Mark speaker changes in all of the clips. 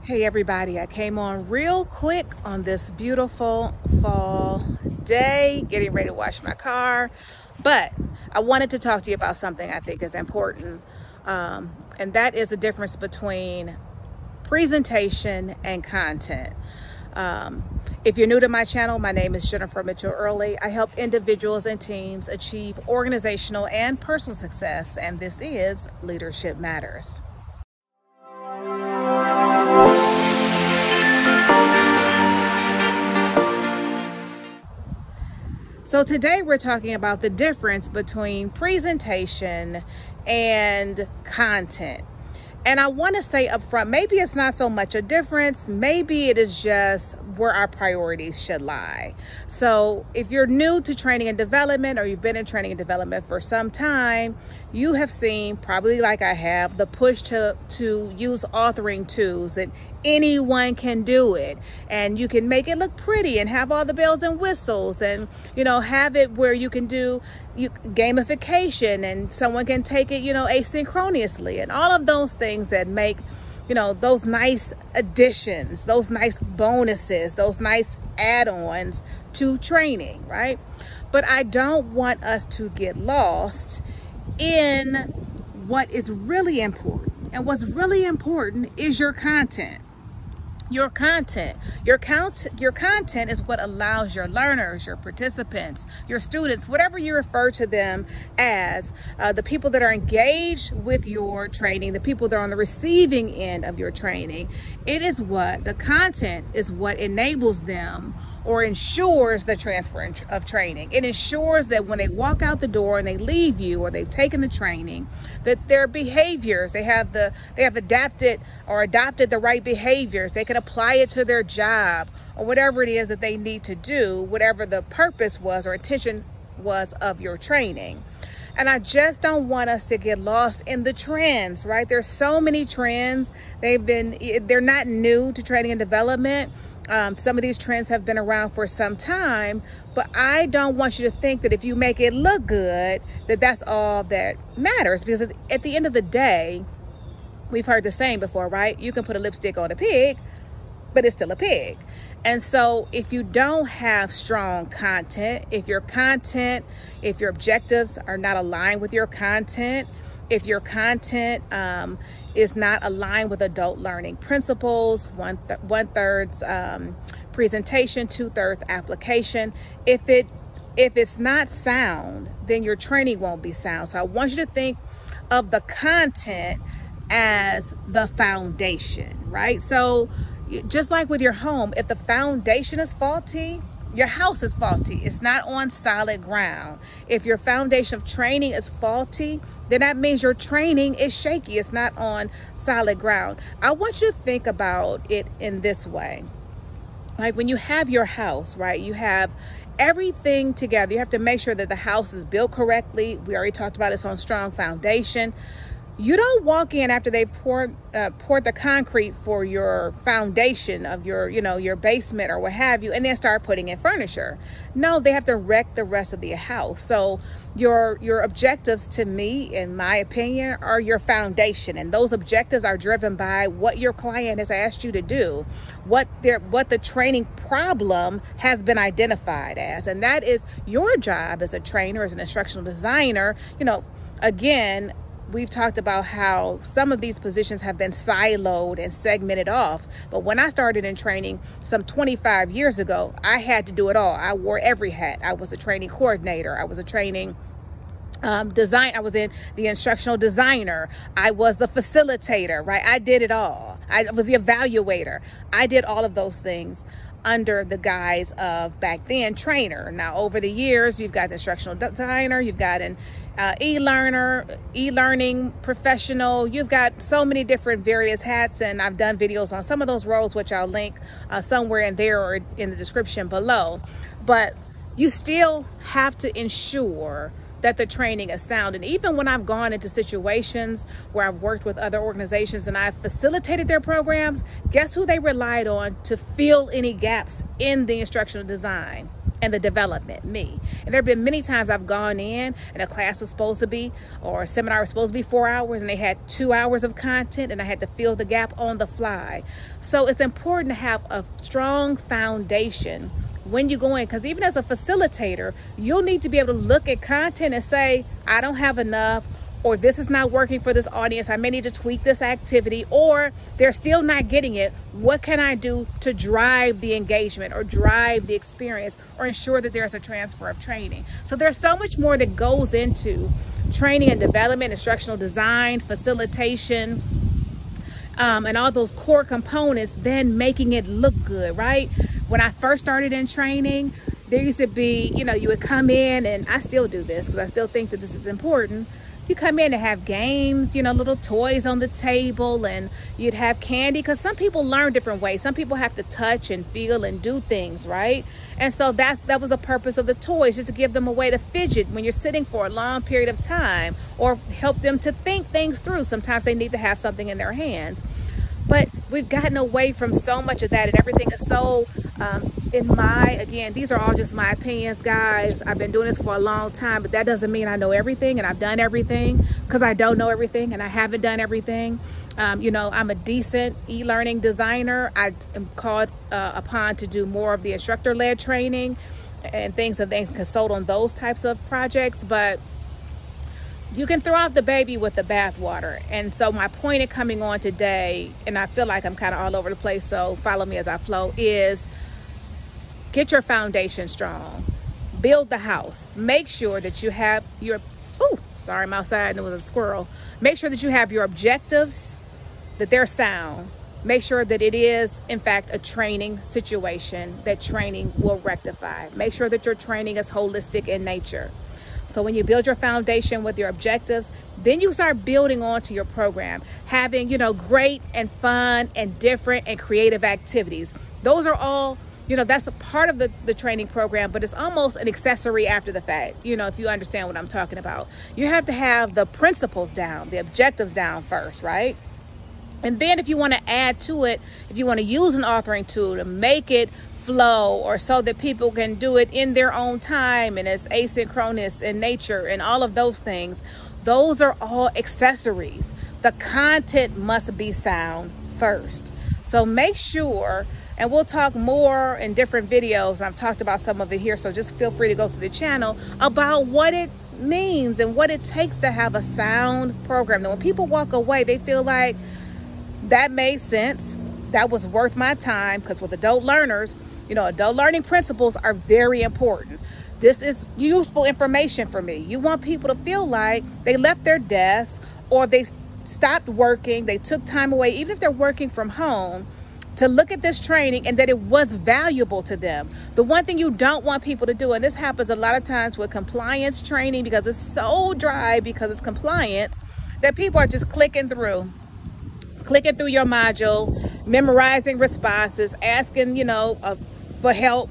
Speaker 1: Hey everybody, I came on real quick on this beautiful fall day, getting ready to wash my car, but I wanted to talk to you about something I think is important, and that is the difference between presentation and content. If you're new to my channel, my name is Jennifer Mitchell-Early. I help individuals and teams achieve organizational and personal success, and this is Leadership Matters. So today we're talking about the difference between presentation and content. And I want to say up front, maybe it's not so much a difference, maybe it is just where our priorities should lie. So if you're new to training and development, or you've been in training and development for some time, you have seen, probably like I have, the push to use authoring tools, that anyone can do it and you can make it look pretty and have all the bells and whistles, and have it where you can do gamification and someone can take it asynchronously, and all of those things that make those nice additions, those nice bonuses, those nice add-ons to training, right? But I don't want us to get lost in what is really important. And what's really important is your content. Your content is what allows your learners, your participants, your students, whatever you refer to them as, the people that are engaged with your training, the people that are on the receiving end of your training. The content is what enables them or ensures the transfer of training. It ensures that when they walk out the door and they leave you, or they've taken the training, that their behaviors, they have adapted or adopted the right behaviors. They can apply it to their job or whatever it is that they need to do, whatever the purpose was or intention was of your training. And I just don't want us to get lost in the trends, right? There's so many trends. They're not new to training and development. Some of these trends have been around for some time, but I don't want you to think that if you make it look good, that's all that matters. Because at the end of the day, we've heard the saying before, right? You can put a lipstick on a pig, but it's still a pig. And so if you don't have strong content, if your objectives are not aligned with your content, if your content is not aligned with adult learning principles, one-third presentation, 2/3 application, if it's not sound, then your training won't be sound. So I want you to think of the content as the foundation, right? So just like with your home, if the foundation is faulty, your house is faulty. It's not on solid ground. If your foundation of training is faulty, then that means your training is shaky. It's not on solid ground. I want you to think about it in this way. Like when you have your house, right? You have everything together. You have to make sure that the house is built correctly. We already talked about this on strong foundation. You don't walk in after they've poured the concrete for your foundation of your basement or what have you, and then start putting in furniture. No, they have to wreck the rest of the house. So your objectives, to me, in my opinion, are your foundation, and those objectives are driven by what your client has asked you to do, what the training problem has been identified as, and that is your job as a trainer, as an instructional designer. Again, we've talked about how some of these positions have been siloed and segmented off. But when I started in training some 25 years ago, I had to do it all. I wore every hat. I was a training coordinator. I was a training design. I was in the instructional designer. I was the facilitator, right? I did it all. I was the evaluator. I did all of those things under the guise of, back then, trainer. Now, over the years, you've got the instructional designer, you've got an e-learning professional. You've got so many different various hats, and I've done videos on some of those roles, which I'll link somewhere in there or in the description below. But you still have to ensure that the training is sound. And even when I've gone into situations where I've worked with other organizations and I've facilitated their programs, guess who they relied on to fill any gaps in the instructional design? and the development, me. And there have been many times I've gone in and a class was supposed to be, or a seminar was supposed to be 4 hours, and they had 2 hours of content, and I had to fill the gap on the fly. So it's important to have a strong foundation when you go in, because even as a facilitator, you'll need to be able to look at content and say, I don't have enough, or this is not working for this audience. I may need to tweak this activity, or they're still not getting it. What can I do to drive the engagement or drive the experience or ensure that there's a transfer of training? So there's so much more that goes into training and development, instructional design, facilitation, and all those core components than making it look good, right? When I first started in training, there used to be, you would come in, and I still do this because I still think that this is important. You come in and have games, little toys on the table, and you'd have candy, because some people learn different ways. Some people have to touch and feel and do things, right? And so that was the purpose of the toys, just to give them a way to fidget when you're sitting for a long period of time, or help them to think things through. Sometimes they need to have something in their hands. But we've gotten away from so much of that, and everything is so, again, these are all just my opinions, guys. I've been doing this for a long time, but that doesn't mean I know everything and I've done everything, because I don't know everything and I haven't done everything. I'm a decent e-learning designer. I am called upon to do more of the instructor-led training and things of that, consult on those types of projects, but you can throw out the baby with the bathwater. And so my point in coming on today, and I feel like I'm kind of all over the place, so follow me as I flow, is get your foundation strong. Build the house. Make sure that you have your, sorry, I'm outside and there was a squirrel. Make sure that you have your objectives, that they're sound. Make sure that it is, in fact, a training situation that training will rectify. Make sure that your training is holistic in nature. So when you build your foundation with your objectives, then you start building onto your program, having, great and fun and different and creative activities. Those are all, that's a part of the training program, but it's almost an accessory after the fact, if you understand what I'm talking about. You have to have the principles down, the objectives down first, right? And then if you want to add to it, if you want to use an authoring tool to make it flow, or so that people can do it in their own time and it's asynchronous in nature and all of those things, those are all accessories. The content must be sound first. So make sure, and we'll talk more in different videos, I've talked about some of it here, so just feel free to go through the channel about what it means and what it takes to have a sound program. That when people walk away, they feel like that made sense, that was worth my time, because with adult learners, adult learning principles are very important. This is useful information for me. You want people to feel like they left their desk, or they stopped working, they took time away, even if they're working from home, to look at this training and that it was valuable to them. The one thing you don't want people to do, and this happens a lot of times with compliance training, because it's so dry, because it's compliance, that people are just clicking through your module, memorizing responses, asking, for help,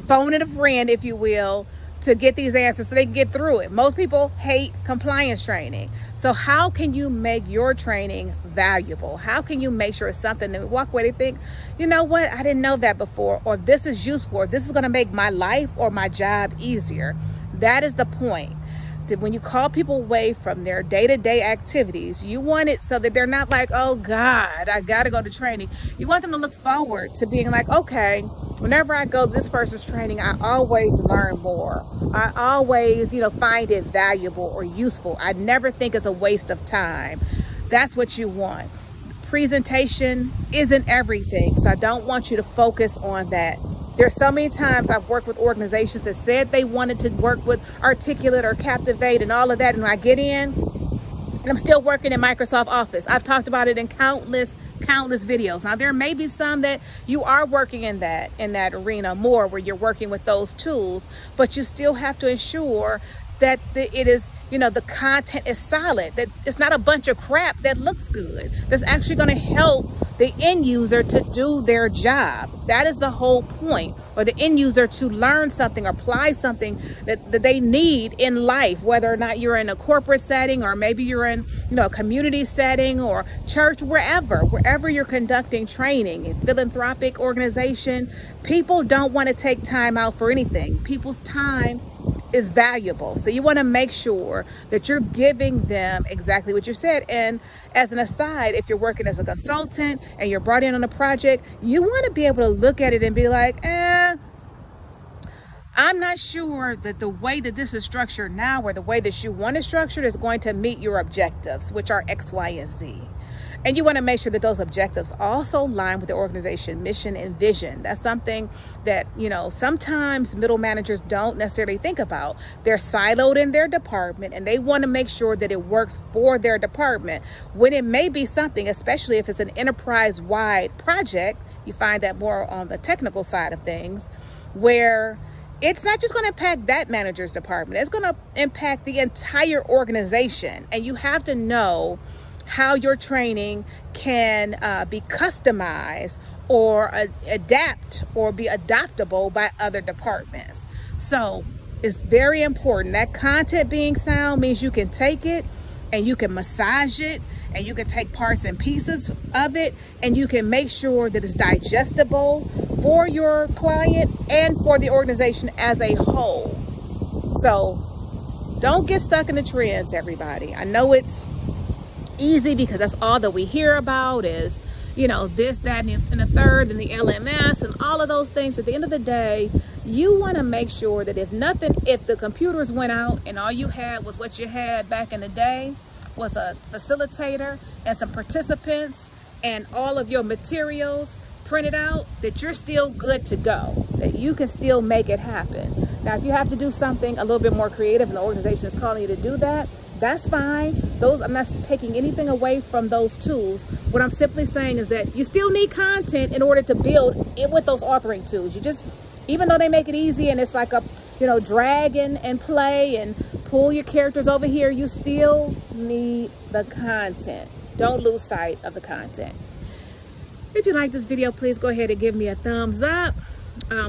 Speaker 1: phoning a friend, if you will, to get these answers so they can get through it. Most people hate compliance training. So how can you make your training valuable? How can you make sure it's something that walk away, they think, you know what, I didn't know that before, or this is useful, or this is going to make my life or my job easier. That is the point. When you call people away from their day-to-day activities, you want it so that they're not like, oh God, I gotta go to training. You want them to look forward to being like, okay, whenever I go to this person's training, I always learn more. I always, find it valuable or useful. I never think it's a waste of time. That's what you want. Presentation isn't everything, so I don't want you to focus on that. There's so many times I've worked with organizations that said they wanted to work with Articulate or Captivate and all of that, and when I get in, and I'm still working in Microsoft Office. I've talked about it in countless videos. Now there may be some that you are working in that arena more, where you're working with those tools, but you still have to ensure that it is you know, the content is solid, that it's not a bunch of crap that looks good, that's actually going to help the end user to do their job. That is the whole point, or the end user to learn something, apply something that they need in life, whether or not you're in a corporate setting, or maybe you're in, you know, a community setting or church, wherever you're conducting training. A philanthropic organization, people don't want to take time out for anything. People's time is valuable. So you want to make sure that you're giving them exactly what you said. And as an aside, if you're working as a consultant and you're brought in on a project, you want to be able to look at it and be like, I'm not sure that the way that this is structured now, or the way that you want it structured, is going to meet your objectives, which are X, Y, and Z. And you want to make sure that those objectives also align with the organization mission and vision. That's something that, you know, sometimes middle managers don't necessarily think about. They're siloed in their department, and they want to make sure that it works for their department, when it may be something, especially if it's an enterprise-wide project, you find that more on the technical side of things, where it's not just going to impact that manager's department, it's going to impact the entire organization. And you have to know how your training can be customized, or adapt, or be adaptable by other departments. So it's very important that content being sound means you can take it and you can massage it, and you can take parts and pieces of it, and you can make sure that it's digestible for your client and for the organization as a whole. So don't get stuck in the trends, everybody. I know it's easy because that's all that we hear about is, you know, this, that, and the third, and the LMS and all of those things. At the end of the day, you want to make sure that if the computers went out and all you had was what you had back in the day, was a facilitator and some participants and all of your materials printed out, that you're still good to go, that you can still make it happen. Now, if you have to do something a little bit more creative and the organization is calling you to do that, that's fine. I'm not taking anything away from those tools. What I'm simply saying is that you still need content in order to build it with those authoring tools. You just, even though they make it easy and it's like a, you know, drag and play and pull your characters over here, you still need the content. Don't lose sight of the content. If you like this video, please go ahead and give me a thumbs up.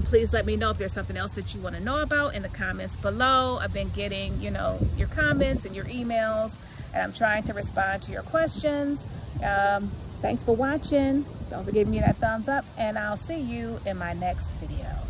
Speaker 1: Please let me know if there's something else that you want to know about in the comments below. I've been getting, you know, your comments and your emails, and I'm trying to respond to your questions. Thanks for watching. Don't forget to give me that thumbs up, and I'll see you in my next video.